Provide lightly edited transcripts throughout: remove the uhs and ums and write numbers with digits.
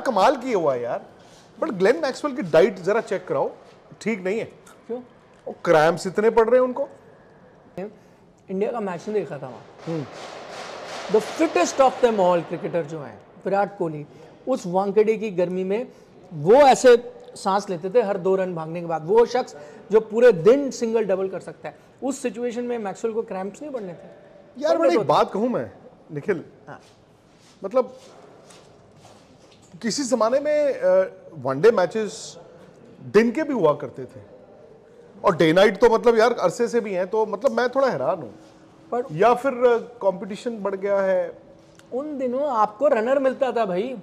कमाल किया हुआ है यार। बट ग्लेन मैक्सवेल की डाइट जरा चेक कराओ, ठीक नहीं है। क्यों? और क्रैम्प्स इतने पड़ रहे हैं उनको। इंडिया का मैच नहीं देखा था वहाँ। The fittest of them all cricketer जो हैं विराट कोहली, उस वानखेड़े की गर्मी में वो ऐसे सांस लेते थे हर 2 रन भागने के बाद। वो शख्स जो पूरे दिन सिंगल डबल कर सकता है, उस सिचुएशन में मैक्सवेल को क्रैम्प्स नहीं पड़ने थे यार बड़ी एक बात कहूं मैं निखिल, मतलब किसी जमाने में वनडे मैचेस दिन के भी हुआ करते थे और डे नाइट तो मतलब यार अरसे से भी हैं, तो मतलब मैं थोड़ा हैरान हूं। पर या फिर कंपटीशन बढ़ गया है। उन दिनों आपको रनर मिलता था भाई।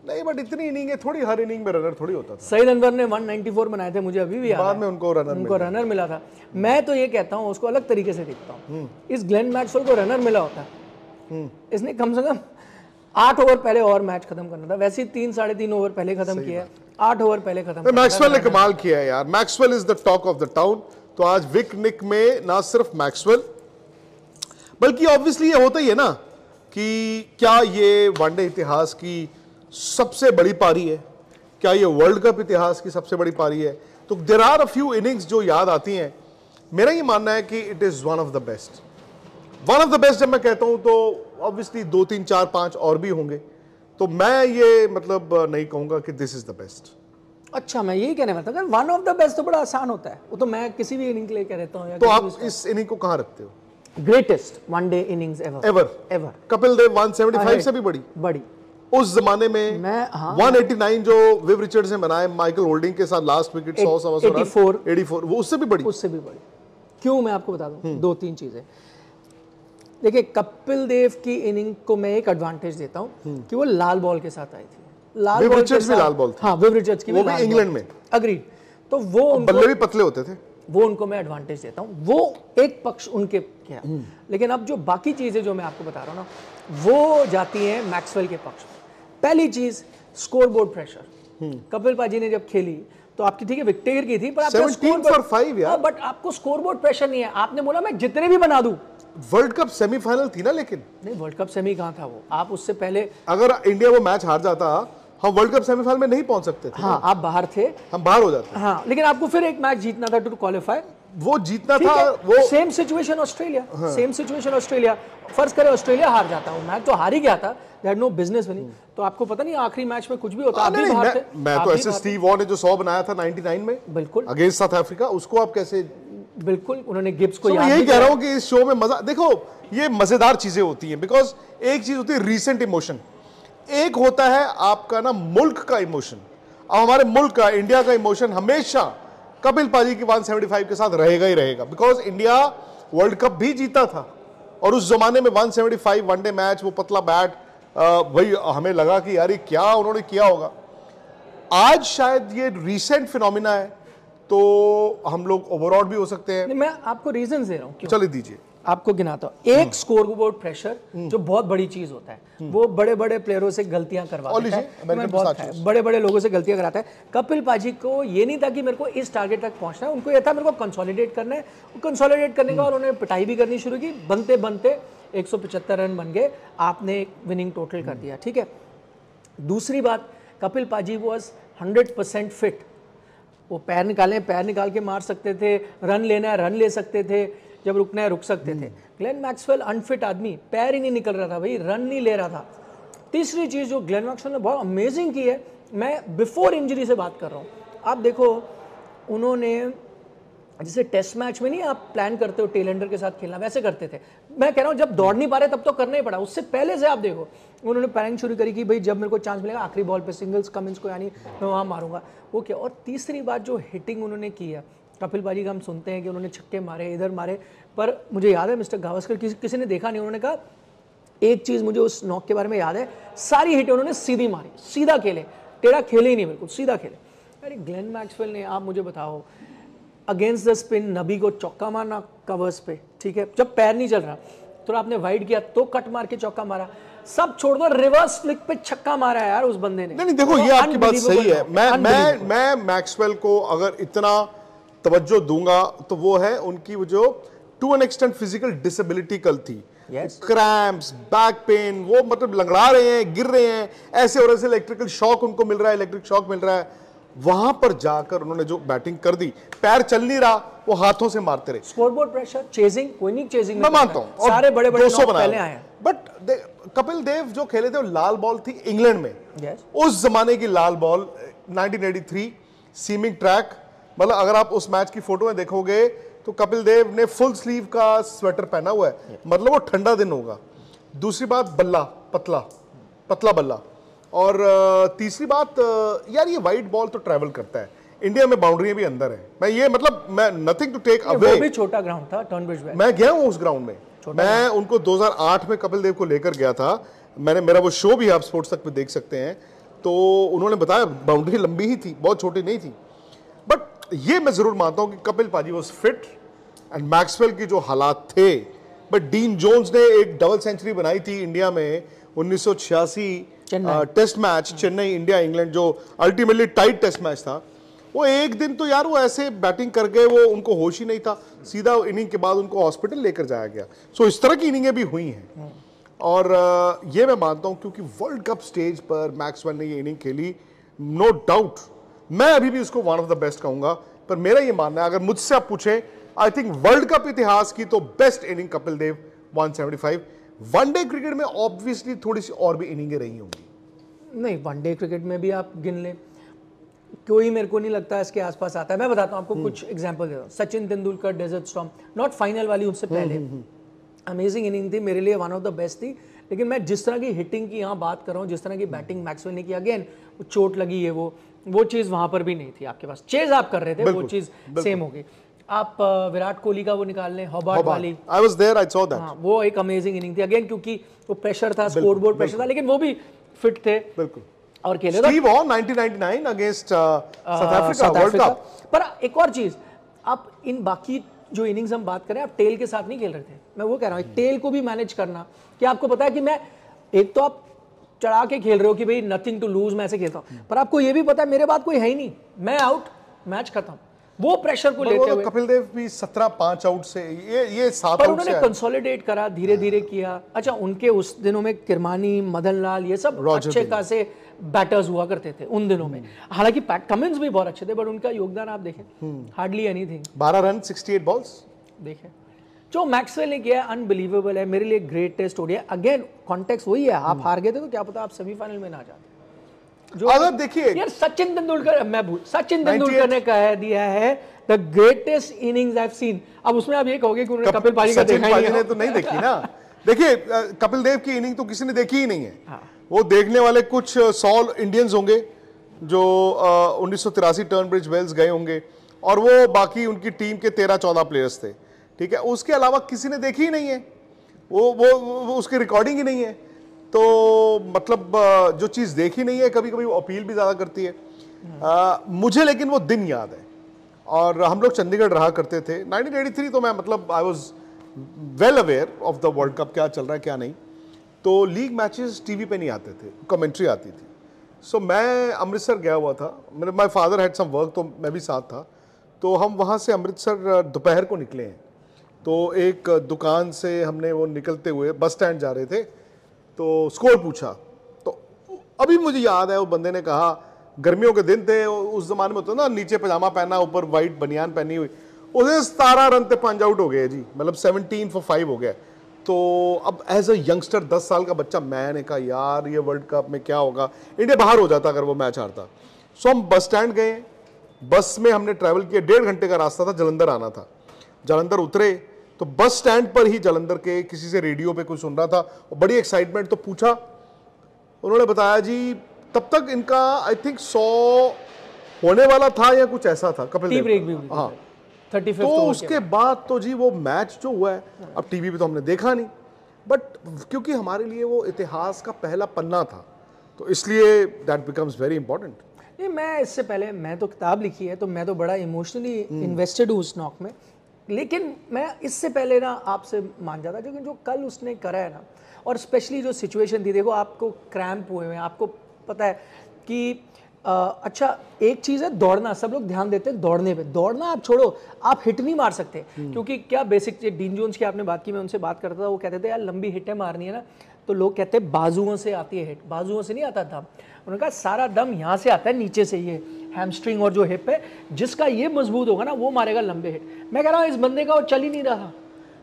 नहीं बट इतनी इनिंग है थोड़ी, हर इनिंग में रनर थोड़ी होता था। सईद अनवर ने 194 बनाए थे, मुझे अभी भी याद है। बाद में उनको रनर मिला था। मैं तो ये कहता हूँ उसको अलग तरीके से देखता हूँ। इस ग्लेन मैक्सवेल को रनर मिला होता, इसने कम से कम 8 ओवर पहले और मैच खत्म करना था। वैसे ही 3-3.5 ओवर पहले खत्म किया, 8 ओवर पहले खत्म। मैक्सवेल ने कमाल किया है यार। Maxwell is the talk of the town. तो आज विक निक में ना सिर्फ मैक्सवेल बल्कि ऑब्वियसली ये होता ही है ना कि क्या ये वनडे इतिहास की सबसे बड़ी पारी है, क्या ये वर्ल्ड कप इतिहास की सबसे बड़ी पारी है। तो there are a few innings जो याद आती हैं। मेरा ये मानना है कि it is one of the best. One of the best जब मैं कहता हूं तो ऑब्वियसली 2, 3, 4, 5 और भी होंगे। तो मैं ये मतलब नहीं कहूंगा कि दिस इज द बेस्ट। अच्छा, मैं यही कहने वाला था कि वन ऑफ द बेस्ट तो बड़ा आसान होता है, वो तो मैं किसी भी इनिंग के लिए कह देता हूँ। तो आप इस इनिंग को कहां रखते हो? Greatest one day innings ever. Kapil Dev 175 से भी बड़ी उस जमाने में। 189 जो विव रिचर्ड्स ने बनाए माइकल होल्डिंग के साथ लास्ट विकेट 100 वो उससे भी बड़ी। क्यों, मैं आपको बता दूं 2-3 चीजें। देखिए, कपिल देव की इनिंग को मैं एक एडवांटेज देता हूं कि वो लाल बॉल के साथ आई थी। लाल बॉल के साथ लाल बॉल थी। हाँ, विव रिचर्ड्स की वो भी इंग्लैंड में। अग्रीड। तो वो बल्ले भी पतले होते थे, वो उनको मैं एडवांटेज देता हूं। वो एक पक्ष उनके क्या। लेकिन अब जो बाकी चीजें जो मैं आपको बता रहा हूं ना, वो जाती हैं मैक्सवेल के पक्ष में। पहली चीज, स्कोरबोर्ड प्रेशर। कपिल पाजी ने जब खेली तो आपकी ठीक है विकेट की थी, पर आपका 17 for 5 यार। बट आपको स्कोरबोर्ड प्रेशर नहीं है। आपने बोला मैं जितने भी बना दूं। वर्ल्ड कप सेमीफाइनल थी ना, लेकिन नहीं, वर्ल्ड कप सेमी कहां था वो? आप उससे पहले अगर इंडिया वो मैच हार जाता हम वर्ल्ड कप सेमीफाइनल में नहीं पहुंच सकते थे। हाँ, आप बाहर थे, हम बाहर हो जाते। हाँ, लेकिन आपको फिर एक मैच जीतना था टू क्वालिफाई। वो जीतना था। वो same situation Australia, same situation Australia. फर्ज करें ऑस्ट्रेलिया हार जाता, हूं मैच तो हार ही गया था, they had no business winning. तो आपको पता नहीं आखिरी मैच में कुछ भी होता। मैं तो ऐसे स्टीव वॉ ने जो 100 बनाया था 99 में बिल्कुल अगेंस्ट साउथ अफ्रीका, उसको आप कैसे। बिल्कुल, उन्होंने गिब्स को याद। यही कह रहा हूं कि इस शो में मजा देखो, ये मजेदार चीजें होती हैं। बिकॉज एक चीज होती है रीसेंट इमोशन, एक होता है आपका ना मुल्क का इमोशन। अब हमारे मुल्क का, इंडिया का इमोशन हमेशा कपिल पाजी की 175 के साथ रहेगा ही रहेगा। बिकॉज इंडिया वर्ल्ड कप भी जीता था और उस जमाने में 175 वनडे मैच, वो पतला बैट, वही हमें लगा कि यार ये क्या उन्होंने किया होगा। आज शायद ये रीसेंट फिनोमिना है, तो हम लोग ओवरऑल भी हो सकते हैं। मैं आपको रीजन दे रहा हूं। चलिए दीजिए, आपको गिनाता हूं। एक स्कोरबोर्ड प्रेशर जो बहुत बड़ी चीज होता है, वो बड़े बड़े प्लेयरों से गलतियां करवाता है, बड़े बड़े लोगों से गलतियां कराता है। कपिल पाजी को ये नहीं था कि मेरे को इस टारगेट तक पहुंचना है, उनको ये था मेरे को कंसोलिडेट करना है। कंसोलिडेट करने का और उन्होंने पिटाई भी करनी शुरू की। बनते बनते 175 रन बन गए, आपने एक विनिंग टोटल कर दिया, ठीक है। दूसरी बात, कपिल पाजी वॉज 100% फिट। वो पैर निकाल के मार सकते थे, रन लेना है रन ले सकते थे, जब रुकना है रुक सकते थे। ग्लेन मैक्सवेल अनफिट आदमी, पैर ही नहीं निकल रहा था भाई, रन नहीं ले रहा था। तीसरी चीज जो ग्लेन मैक्सवेल ने बहुत अमेजिंग की है, मैं बिफोर इंजरी से बात कर रहा हूँ। आप देखो, उन्होंने जैसे टेस्ट मैच में नहीं आप प्लान करते हो टेलेंडर के साथ खेलना, वैसे करते थे। मैं कह रहा हूँ जब दौड़ नहीं पा रहे तब तो करना ही पड़ा। उससे पहले से आप देखो, उन्होंने प्लानिंग शुरू करी कि भाई जब मेरे को चांस मिलेगा आखिरी बॉल पे सिंगल्स कमिंस को, यानी मैं वहाँ मारूंगा वो क्या। और तीसरी बात जो हिटिंग उन्होंने की है, कपिल पाजी का हम सुनते हैं कि उन्होंने छक्के मारे, इधर मारे, पर मुझे याद है मिस्टर गावस्कर किसी ने देखा नहीं, उन्होंने कहा एक चीज़ मुझे उस नॉक के बारे में याद है, सारी हिटें उन्होंने सीधी मारी, सीधा खेले, टेढ़ा खेले ही नहीं, बिल्कुल सीधा खेले। अरे ग्लेन मैक्सवेल ने, आप मुझे बताओ, अगेंस्ट द स्पिन नबी को चौका मारना कवर्स पे, ठीक है, जब पैर नहीं चल रहा, तो आपने वाइड किया तो कट मार के चौका मारा, सब छोड़ दो, रिवर्स फ्लिक पे छक्का मारा है यार उस बंदे ने। नहीं देखो, ये आपकी बात सही है। मैं मैक्सवेल को अगर इतना तवज्जो दूंगा तो वो है उनकी वो जो to an extent physical disability कल थी। Yes. क्रैम्प्स, बैक पेन, वो मतलब लंगड़ा रहे हैं, गिर रहे हैं, ऐसे हो रहे से इलेक्ट्रिकल शॉक उनको मिल रहा है, इलेक्ट्रिक शॉक मिल रहा है। वहां पर जाकर उन्होंने जो बैटिंग कर दी, पैर चल नहीं रहा, वो हाथों से मारते रहे। स्कोरबोर्ड प्रेशर, चेजिंग, कोई नहीं चेजिंग मैं मानता हूं, सारे बड़े बड़े 200 पहले आए हैं। बट कपिल देव जो खेले थे वो लाल बॉल थी इंग्लैंड में। yes. उस जमाने की लाल बॉल 1983 सीमिंग ट्रैक, मतलब अगर आप उस मैच की फोटो में देखोगे तो कपिल देव ने फुल स्लीव का स्वेटर पहना हुआ है, मतलब वो ठंडा दिन होगा। दूसरी बात बल्ला, पतला बल्ला। और तीसरी बात यार ये वाइट बॉल तो ट्रैवल करता है, इंडिया में बाउंड्री भी अंदर है। मैं ये मतलब मैं नथिंग टू टेक अवे, वो भी छोटा ग्राउंड था टर्नब्रिज में, मैं गया हूं उस ग्राउंड में। मैं उनको 2008 में कपिल देव को लेकर गया था, मेरा वो शो भी आप स्पोर्ट्स तक पे देख सकते हैं। तो उन्होंने बताया बाउंड्री लंबी ही थी, बहुत छोटी नहीं थी। बट ये मैं जरूर मानता हूं कि कपिल पाजी वाज फिट एंड मैक्सवेल की जो हालात थे, बट डीन जोन्स ने एक डबल सेंचुरी बनाई थी इंडिया में 1986 test match, Chennai India England, जो अल्टीमेटली टाइट टेस्ट मैच था। वो एक दिन तो यार वो ऐसे बैटिंग कर गए, वो उनको होश ही नहीं था, सीधा इनिंग के बाद उनको हॉस्पिटल लेकर जाया गया। सो इस तरह की इनिंगें भी हुई हैं। और ये मैं मानता हूं क्योंकि वर्ल्ड कप स्टेज पर मैक्सवेल ने ये इनिंग खेली, नो डाउट मैं अभी भी उसको वन ऑफ द बेस्ट कहूंगा। पर मेरा ये मानना है, अगर मुझसे आप पूछें, आई थिंक वर्ल्ड कप इतिहास की तो best inning Kapil Dev 175। One day cricket में ऑब्वियसली थोड़ी सी और भी इनिंगें रही होंगी। नहीं, वनडे क्रिकेट में भी आप गिन लें, कोई मेरे को नहीं लगता इसके आसपास आता है। मैं बताता हूं आपको कुछ एग्जांपल देता हूं। Sachin Tendulkar desert storm, not final वाली, उससे पहले अमेजिंग इनिंग थी, मेरे लिए वन ऑफ द बेस्ट थी। लेकिन मैं जिस तरह की हिटिंग की यहाँ बात कर रहा हूँ, जिस तरह की बैटिंग मैक्सवेल ने की, अगेन वो चोट लगी है, वो चीज़ वहाँ पर भी नहीं थी आपके पास। चेज आप कर रहे थे, वो चीज़ सेम होगी। आप विराट कोहली का वो निकाल लें, हॉबार्ट वाली, I was there, I saw that. हाँ, वो एक अमेजिंग इनिंग थी अगेन, क्योंकि वो प्रेशर था, स्कोरबोर्ड प्रेशर था, लेकिन वो भी फिट थे। बिल्कुल। और खेले Steve Waugh 1999 against south Africa world cup. पर एक और चीज, आप इन बाकी जो इनिंग्स हम बात करें, आप टेल के साथ नहीं खेल रहे थे। मैं वो कह रहा हूँ, टेल को भी मैनेज करना, कि आपको पता है कि मैं, एक तो आप चढ़ा के खेल रहे हो कि भाई नथिंग टू लूज, मैं ऐसे खेलता हूँ, पर आपको ये भी पता है मेरे बाद कोई है ही नहीं, मैं आउट, मैच खत्म। वो प्रेशर को लेते हुए कपिल देव भी 17-5 आउट से, ये 7 आउट से, उन्होंने कंसोलिडेट करा, धीरे धीरे किया। अच्छा, उनके उस दिनों में किरमानी, मदन लाल, ये सब अच्छे खासे बैटर्स हुआ करते थे उन दिनों में। हालांकि पैट कमिंस भी बहुत अच्छे थे, बट उनका योगदान आप देखें, हार्डली एनीथिंग। 12 रन 68 बॉल्स देखें जो मैक्सवेल ने किया, अनबिलीवेबल है, मेरे लिए ग्रेट टेस्ट हो गया। अगेन कॉन्टेक्स्ट वही है, आप हार गए थे तो क्या पता आप सेमीफाइनल में ना जाते। जो अगर देखिए यार सचिन तेंदुलकर, सचिन तेंदुलकर ने कह दिया है the greatest innings I have seen. अब उसमें आप ये कहोगे कि उन्होंने कपिल पाजी का देखा ही नहीं, तो नहीं देखी ना। देखिए कपिल देव की इनिंग तो किसी ने देखी ही नहीं है। हाँ। वो देखने वाले कुछ 100 इंडियंस होंगे जो 1983 टर्नब्रिज वेल्स गए होंगे, और वो बाकी उनकी टीम के 13-14 प्लेयर्स थे, ठीक है। उसके अलावा किसी ने देखी ही नहीं है, वो उसकी रिकॉर्डिंग ही नहीं है। तो मतलब जो चीज़ देखी नहीं है, कभी कभी वो अपील भी ज़्यादा करती है। मुझे लेकिन वो दिन याद है, और हम लोग चंडीगढ़ रहा करते थे 1983, तो मैं मतलब I was well aware of the world cup, क्या चल रहा है क्या नहीं। तो लीग मैचेस टीवी पे नहीं आते थे, कमेंट्री आती थी। सो मैं अमृतसर गया हुआ था, मेरे my father had some work, तो मैं भी साथ था। तो हम वहाँ से अमृतसर दोपहर को निकले हैं। तो एक दुकान से हमने वो निकलते हुए बस स्टैंड जा रहे थे, तो स्कोर पूछा। तो अभी मुझे याद है, वो बंदे ने कहा, गर्मियों के दिन थे, उस जमाने में होता ना, नीचे पजामा पहना, ऊपर वाइट बनियान पहनी हुई, उसे 17 रन पे 5 आउट हो गए जी, मतलब 17 for 5 हो गया। तो अब एज अ यंगस्टर 10 साल का बच्चा, मैंने कहा यार ये वर्ल्ड कप में क्या होगा, इंडिया बाहर हो जाता अगर वो मैच हारता। सो हम बस स्टैंड गए, बस में हमने ट्रैवल किया, 1.5 घंटे का रास्ता था, जलंधर आना था। जलंधर उतरे तो बस स्टैंड पर ही जलंधर के किसी से रेडियो पे कुछ सुन रहा था, और बड़ी एक्साइटमेंट, तो पूछा, उन्होंने बताया जी तब तक इनका आई थिंक 100 होने वाला था या कुछ ऐसा था, कपिल देव। हाँ, 35 तो उसके बाद तो जी वो मैच जो हुआ है, अब टीवी पे तो हमने देखा नहीं, बट क्योंकि हमारे लिए वो इतिहास का पहला पन्ना था, तो इसलिए दैट बिकम्स वेरी इंपॉर्टेंट। नहीं, मैं इससे पहले, मैं तो किताब लिखी है, तो मैं तो बड़ा इमोशनली इन्वेस्टेड हूँ उस नॉक में, लेकिन मैं इससे पहले ना आपसे मान जाता, क्योंकि जो कल उसने करा है ना, और स्पेशली जो सिचुएशन थी, देखो आपको क्रैम्प हुए हैं, आपको पता है कि अच्छा एक चीज़ है दौड़ना, सब लोग ध्यान देते हैं दौड़ने पे, दौड़ना आप छोड़ो, आप हिट नहीं मार सकते क्योंकि क्या बेसिक डीन जोन्स की आपने बात की, मैं उनसे बात करता था, वो कहते थे यार लंबी हिटें मारनी है ना तो लोग कहते हैं बाजुओं से आती है हिट, बाजुओं से नहीं आता दम। उन्होंने कहा सारा दम यहाँ से आता है नीचे से, ये हैमस्ट्रिंग और जो हिप है, जिसका ये मजबूत होगा ना वो मारेगा लंबे हिट। मैं कह रहा हूँ इस बंदे का वो चल ही नहीं रहा।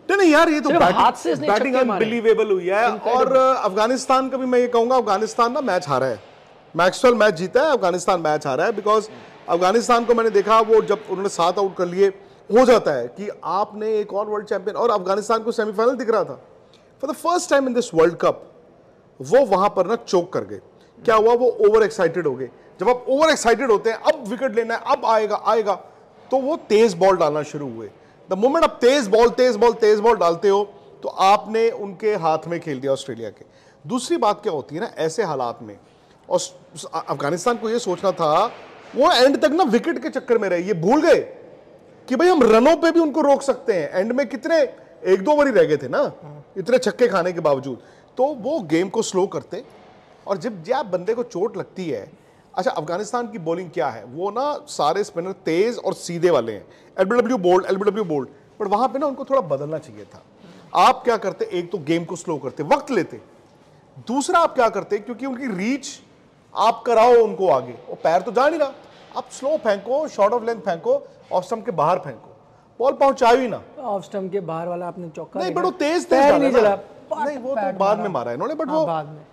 नहीं यार ये तो हाथ से बैटिंग अनबिलीवेबल हुई है। और अफगानिस्तान का भी मैं ये कहूंगा, अफगानिस्तान ना मैच हारा है, मैक्सवेल मैच जीता है, अफगानिस्तान मैच हारा है। बिकॉज अफगानिस्तान को मैंने देखा वो जब उन्होंने 7 आउट कर लिए, हो जाता है कि आपने एक और वर्ल्ड चैंपियन, और अफगानिस्तान को सेमीफाइनल दिख रहा था for the first time in this world cup, वो वहां पर ना चोक कर गए। क्या हुआ, वो ओवर एक्साइटेड हो गए। जब आप ओवर एक्साइटेड होते हैं, अब विकेट लेना है, अब आएगा, तो वो तेज बॉल डालना शुरू हुए। द मोमेंट आप तेज बॉल डालते हो तो आपने उनके हाथ में खेल दिया ऑस्ट्रेलिया के। दूसरी बात क्या होती है ना ऐसे हालात में, और अफगानिस्तान को ये सोचना था, वो एंड तक ना विकेट के चक्कर में रहे, ये भूल गए कि भाई हम रनों पे भी उनको रोक सकते हैं। एंड में कितने 1-2 ओवर ही रह गए थे ना, इतने छक्के खाने के बावजूद, तो वो गेम को स्लो करते। और जब बंदे को चोट लगती है, अच्छा अफगानिस्तान की बॉलिंग क्या है, वो ना सारे स्पिनर तेज और सीधे वाले हैं, एलबीडब्ल्यू बोल्ड, बट वहां पे ना उनको थोड़ा बदलना चाहिए था। आप क्या करते, एक तो गेम को स्लो करते, वक्त लेते, दूसरा आप क्या करते, क्योंकि उनकी रीच आप कराओ उनको आगे, वो पैर तो जा नहीं रहा, आप स्लो फेंको, शॉर्ट ऑफ लेंथ फेंको, ऑफ स्टंप के बाहर फेंको, बॉल पहुंचाओ ही ना। ऑफ स्टंप के बाहर वाला आपने चौका नहीं, बट वो तेज नहीं चला, नहीं वो तो बाद में मारा इन्होंने, बट वो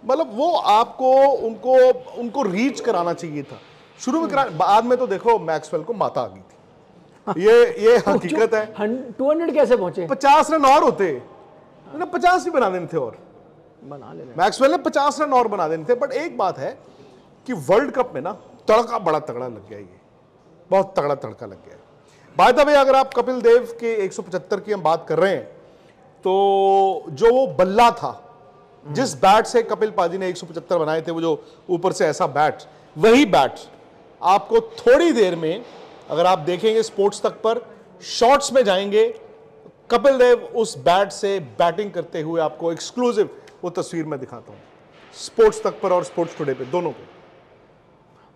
मतलब वो आपको उनको रीच कराना चाहिए था शुरू में, बाद में तो देखो मैक्सवेल को माता आ गई थी। ये हकीकत है। 200 कैसे पहुंचे? 50 रन और होते, 50 भी बना देने थे, और बना लेने मैक्सवेल ने 50 रन और बना देने थे। बट एक बात है कि वर्ल्ड कप में ना तड़का बड़ा तगड़ा लग गया, ये बहुत तगड़ा तड़का लग गया। बाय द वे, अगर आप कपिल देव के 175 की हम बात कर रहे हैं, तो जो वो बल्ला था, जिस बैट से कपिल पाजी ने 175 बनाए थे, वो जो ऊपर से ऐसा बैट, वही बैट आपको थोड़ी देर में, अगर आप देखेंगे स्पोर्ट्स तक पर शॉट्स में जाएंगे, कपिल देव उस बैट से बैटिंग करते हुए आपको एक्सक्लूसिव वो तस्वीर मैं दिखाता हूं, स्पोर्ट्स तक पर और स्पोर्ट्स टुडे पे, दोनों पे।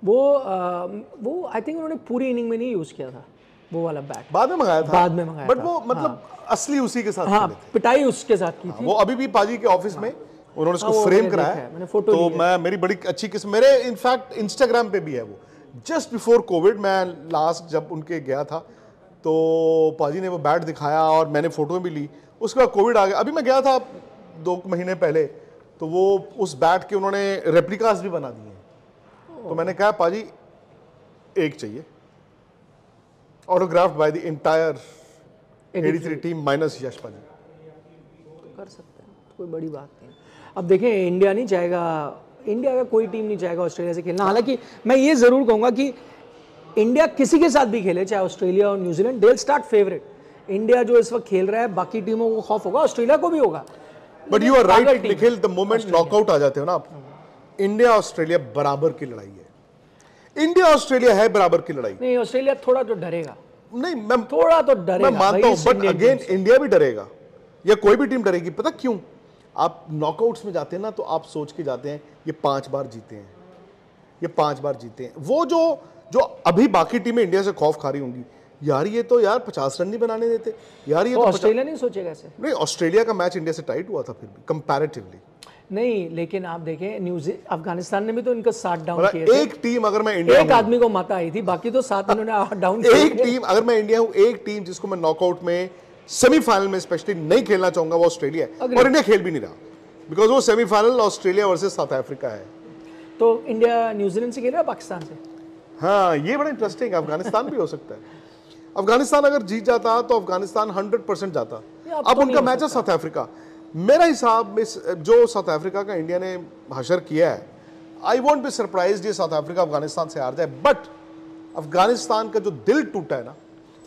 वो आई थिंक उन्होंने पूरी इनिंग में नहीं यूज किया था वो वाला बैट, बाद में मंगाया था, बाद में मंगाया बट था। वो मतलब असली उसी के साथ हाँ, पिटाई उसके साथ की थी। वो अभी भी पाजी के ऑफिस में उन्होंने उसको फ्रेम कराया है, मैंने फोटो तो मैं, मेरी बड़ी अच्छी किस्म, मेरे इनफैक्ट इंस्टाग्राम पे भी है वो। जस्ट बिफोर कोविड मैं लास्ट जब उनके गया था, तो पाजी ने वो बैट दिखाया और मैंने फोटो भी ली। उसके बाद कोविड आ गया, अभी मैं गया था 2 महीने पहले, तो वो उस बैट के उन्होंने रेप्लिकास भी बना दिए। तो मैंने कहा पाजी एक चाहिए, autographed by the entire 83 team minus Yash पाजी। कर सकते हैं, कोई बड़ी बात नहीं। अब देखें, इंडिया नहीं चाहेगा, इंडिया का कोई टीम नहीं चाहेगा ऑस्ट्रेलिया से खेलना। हालांकि मैं ये जरूर कहूंगा कि इंडिया किसी के साथ भी खेले, चाहे ऑस्ट्रेलिया और New Zealand, they will start favourite. India जो इस वक्त खेल रहा है, बाकी टीमों को खौफ होगा, ऑस्ट्रेलिया को भी होगा। But you are right Nikhil, the moment knockout आ जाते हो ना आप, इंडिया ऑस्ट्रेलिया बराबर की लड़ाई है। इंडिया ऑस्ट्रेलिया है बराबर की लड़ाई। नहीं, ऑस्ट्रेलिया थोड़ा तो डरेगा। नहीं, मैं थोड़ा तो डरेगा, मैं मानता हूं, बट अगेन इंडिया भी डरेगा, या कोई भी टीम डरेगी। पता क्यों? आप नॉकआउट्स में जाते हैं ना, तो आप सोच के जाते हैं ये 5 बार जीते हैं, ये 5 बार जीते हैं। वो जो अभी बाकी टीमें इंडिया से खौफ खा रही होंगी, यार ये तो यार 50 रन नहीं बनाने देते यार, ये तो ऑस्ट्रेलिया नहीं सोचेगा ऐसे। नहीं, ऑस्ट्रेलिया का मैच इंडिया से टाइट हुआ था फिर भी कंपैरेटिवली। नहीं, लेकिन आप देखें अफगानिस्तान ने भी तो इनका 7 डाउन किए थे। एक टीम, अगर मैं इंडिया, एक आदमी को माता आई थी, बाकी तो 7 इन्होंने डाउन किए। एक टीम, अगर मैं इंडिया हूं, एक टीम जिसको मैं नॉकआउट में सेमीफाइनल में स्पेशली नहीं खेलना चाहूंगा, वो ऑस्ट्रेलिया है। और इंडिया खेल भी नहीं रहा, बिकॉज वो semifinal Australia versus south Africa है। तो इंडिया न्यूजीलैंड से खेल रहा है, पाकिस्तान से। हाँ, ये बड़ा इंटरेस्टिंग, अफगानिस्तान भी हो सकता है। अफगानिस्तान अगर जीत जाता तो अफगानिस्तान 100% जाता। अब उनका मैच है साउथ अफ्रीका। मेरा हिसाब में जो साउथ अफ्रीका का इंडिया ने हशर किया है, आई वोंट बी सरप्राइज्ड ये साउथ अफ्रीका अफगानिस्तान से हार जाए। बट अफगानिस्तान का जो दिल टूटा है ना,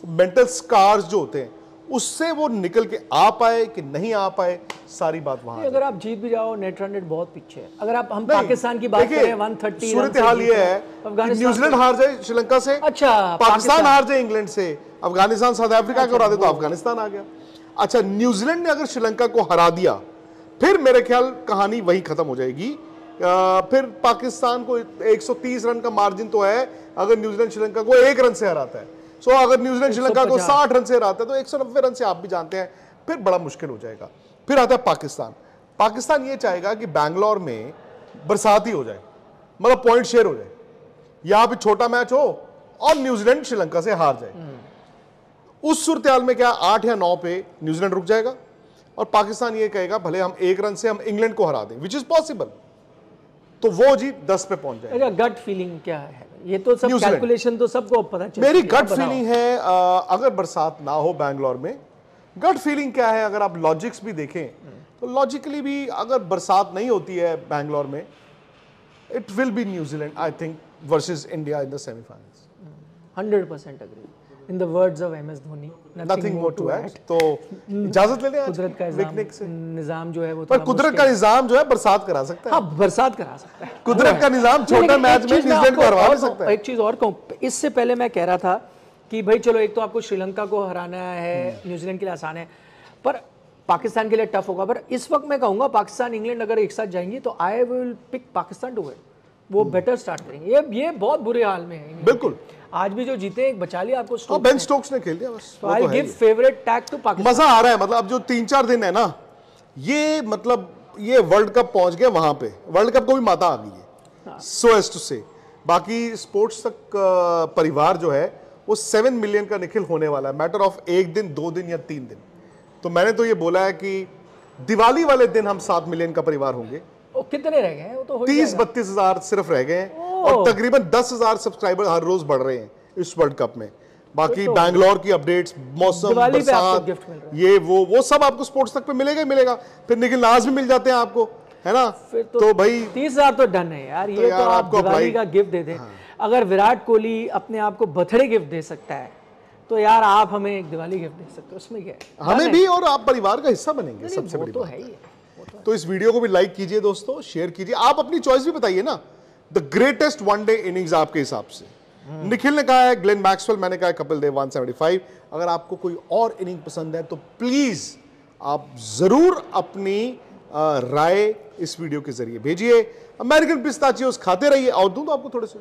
मेंटल स्कार्स जो होते हैं, उससे वो निकल के आ पाए कि नहीं आ पाए, सारी बात वहां है। अगर आप जीत भी जाओ, नेट रन रेट बहुत पीछे है। अगर आप हम पाकिस्तान की बात करें, 130 सूरत हाल ये है, न्यूजीलैंड हार जाए श्रीलंका से, अच्छा पाकिस्तान हार जाए इंग्लैंड से, अफगानिस्तान साउथ अफ्रीका को हरा दे तो अफगानिस्तान आ गया। अच्छा, न्यूजीलैंड ने अगर श्रीलंका को हरा दिया, फिर मेरे ख्याल कहानी वहीं खत्म हो जाएगी फिर पाकिस्तान को 130 रन का मार्जिन तो है अगर न्यूजीलैंड श्रीलंका को 1 रन से हराता है। सो अगर न्यूजीलैंड श्रीलंका को 60 रन से हराता है तो 190 रन से आप भी जानते हैं फिर बड़ा मुश्किल हो जाएगा। फिर आता है पाकिस्तान। पाकिस्तान ये चाहेगा कि बैंगलोर में बरसात ही हो जाए, मतलब पॉइंट शेयर हो जाए, यहां पे छोटा मैच हो और न्यूजीलैंड श्रीलंका से हार जाए। उस सूरत में क्या 8 या 9 पे न्यूजीलैंड रुक जाएगा और पाकिस्तान ये कहेगा भले हम 1 रन से हम इंग्लैंड को हरा दें, विच इज पॉसिबल, तो वो जी 10 पे पहुंच जाएगा। गट फीलिंग क्या है? ये तो सब कैलकुलेशन तो सबको पता चल। मेरी गट फीलिंग है अगर बरसात ना हो बैंगलोर में, गट फीलिंग क्या है अगर आप लॉजिक्स भी देखें तो लॉजिकली भी अगर बरसात नहीं होती है बैंगलोर में, it will be New Zealand I think versus India in the semifinals. 100% agree. In the words of MS Dhoni, nothing more to add. तो इजाजत ले लें कुदरत का निजाम जो है वो, पर कुदरत का निजाम जो है बरसात करा सकता है। हाँ, बरसात करा सकता है। कुदरत का निजाम छोटा मैच में न्यूजीलैंड को हरवा सकता है। एक चीज और कहूं, इससे पहले मैं कह रहा था कि भाई चलो एक तो आपको श्रीलंका को हराना है, न्यूजीलैंड के लिए आसान है, पर पाकिस्तान के लिए टफ होगा। पर इस वक्त मैं कहूंगा पाकिस्तान इंग्लैंड अगर एक साथ जाएंगी तो I will pick Pakistan to win. वो बेटर स्टार्ट करेंगे। ये बहुत बुरे हाल में है। बिल्कुल, आज भी जो जीते एक बचा लिया आपको स्टोक्स, बेन स्टोक्स ने खेल दिया बस। तो I give favourite tag to Pakistan. मजा आ रहा है, मतलब अब जो 3-4 दिन है ना, ये मतलब ये वर्ल्ड कप पहुंच गया वहां पे, वर्ल्ड कप को भी माता आ गई है, सो एज टू से। बाकी स्पोर्ट्स तक परिवार जो है वो 7 मिलियन का निखिल होने वाला है, मैटर ऑफ 1 दिन 2 दिन या 3 दिन। तो मैंने तो ये बोला है कि दिवाली वाले दिन हम 7 मिलियन का परिवार होंगे। कितने रह गए हैं? वो तो 30-32 हजार सिर्फ रह गए हैं और तकरीबन 10,000 सब्सक्राइबर हर रोज बढ़ रहे हैं इस वर्ल्ड कप में। बाकी बैंगलोर की अपडेट्स, मौसम, बरसात, ये वो सब आपको स्पोर्ट्स तक पे मिलेगा ही मिलेगा। फिर निखिल नाज भी मिल जाते हैं आपको, है ना? फिर तो भाई 30,000 तो डन है यार। ये तो आप दिवाली का गिफ्ट दे दें। अगर विराट कोहली अपने आप को बर्थडे गिफ्ट दे सकता है तो यार आप हमें एक दिवाली गिफ्ट दे सकते हो, उसमें क्या है? हमें भी, और आप परिवार का हिस्सा बनेंगे, सबसे बड़ी तो बात है ही। तो इस वीडियो को भी लाइक कीजिए दोस्तों, शेयर कीजिए, आप अपनी चॉइस भी बताइए ना, द ग्रेटेस्ट वनडे इनिंग्स आपके हिसाब से। निखिल ने कहा है ग्लेन मैक्सवेल, मैंने कहा है कपिल देव 175। अगर आपको कोई और इनिंग पसंद है तो प्लीज आप जरूर अपनी राय इस वीडियो के जरिए भेजिए। अमेरिकन पिस्ताचियोस खाते रहिए, और दूं तो आपको थोड़े से